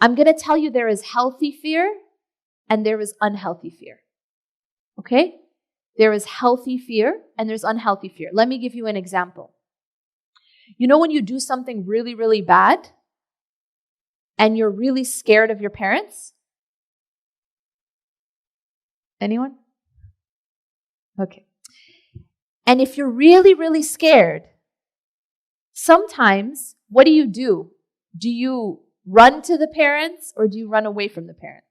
I'm going to tell you there is healthy fear and there is unhealthy fear. Okay? There is healthy fear and there's unhealthy fear. Let me give you an example. You know when you do something really, really bad and you're really scared of your parents? Anyone? Okay. And if you're really, really scared, sometimes, what do? Do you run to the parents or do you run away from the parents?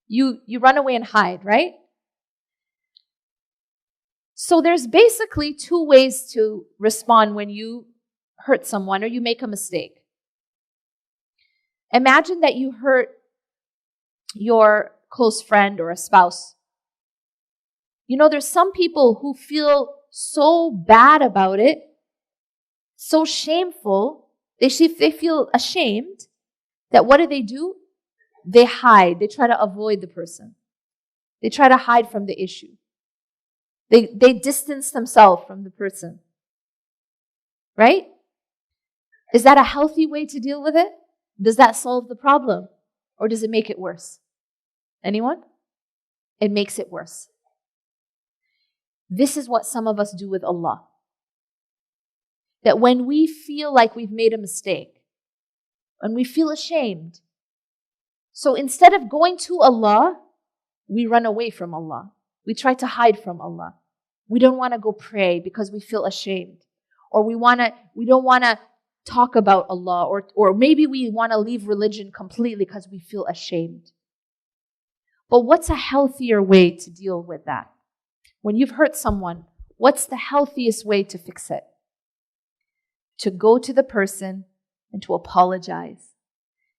You run away and hide, right? So there's basically two ways to respond when you hurt someone or you make a mistake. Imagine that you hurt your close friend or a spouse. You know, there's some people who feel so bad about it, so shameful, they feel ashamed that what do? They hide. They try to avoid the person. They try to hide from the issue. They distance themselves from the person. Right? Is that a healthy way to deal with it? Does that solve the problem? Or does it make it worse? Anyone? It makes it worse. This is what some of us do with Allah. That when we feel like we've made a mistake, when we feel ashamed, so instead of going to Allah, we run away from Allah. We try to hide from Allah. We don't want to go pray because we feel ashamed. Or we don't want to talk about Allah. Or maybe we want to leave religion completely because we feel ashamed. But what's a healthier way to deal with that? When you've hurt someone, what's the healthiest way to fix it? To go to the person and to apologize.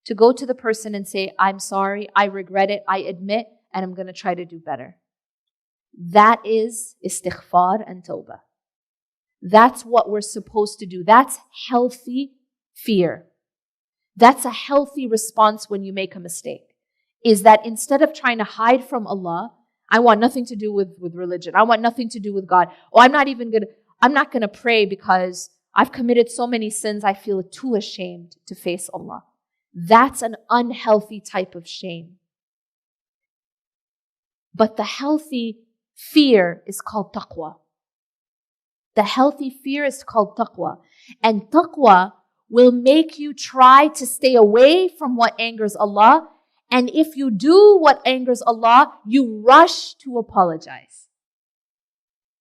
To go to the person and say, I'm sorry, I regret it, I admit, and I'm going to try to do better. That is istighfar and tawbah. That's what we're supposed to do. That's healthy fear. That's a healthy response when you make a mistake. Is that instead of trying to hide from Allah, I want nothing to do with religion. I want nothing to do with God. Oh, I'm not going to pray because I've committed so many sins, I feel too ashamed to face Allah. That's an unhealthy type of shame. But the healthy fear is called taqwa. The healthy fear is called taqwa. And taqwa will make you try to stay away from what angers Allah. And if you do what angers Allah, you rush to apologize.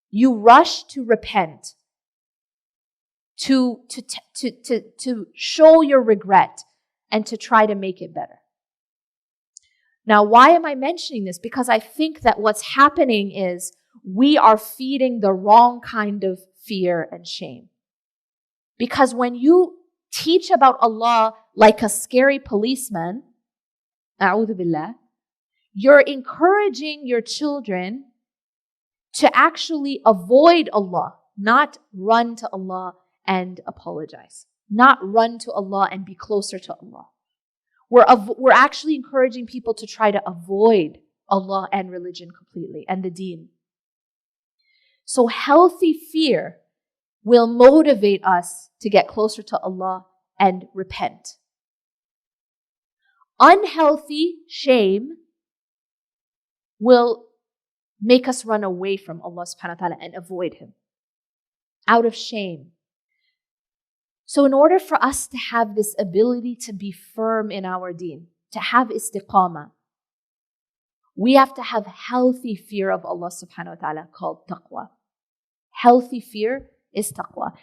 You rush to repent. To show your regret and to try to make it better. Now, why am I mentioning this? Because I think that what's happening is we are feeding the wrong kind of fear and shame. Because when you teach about Allah like a scary policeman, a'udhu billah, you're encouraging your children to actually avoid Allah, not run to Allah and apologize. Not run to Allah and be closer to Allah. We're actually encouraging people to try to avoid Allah and religion completely and the deen. So healthy fear will motivate us to get closer to Allah and repent. Unhealthy shame will make us run away from Allah subhanahu wa ta'ala and avoid Him out of shame. So in order for us to have this ability to be firm in our deen, to have istiqamah, we have to have healthy fear of Allah subhanahu wa ta'ala called taqwa. Healthy fear is taqwa.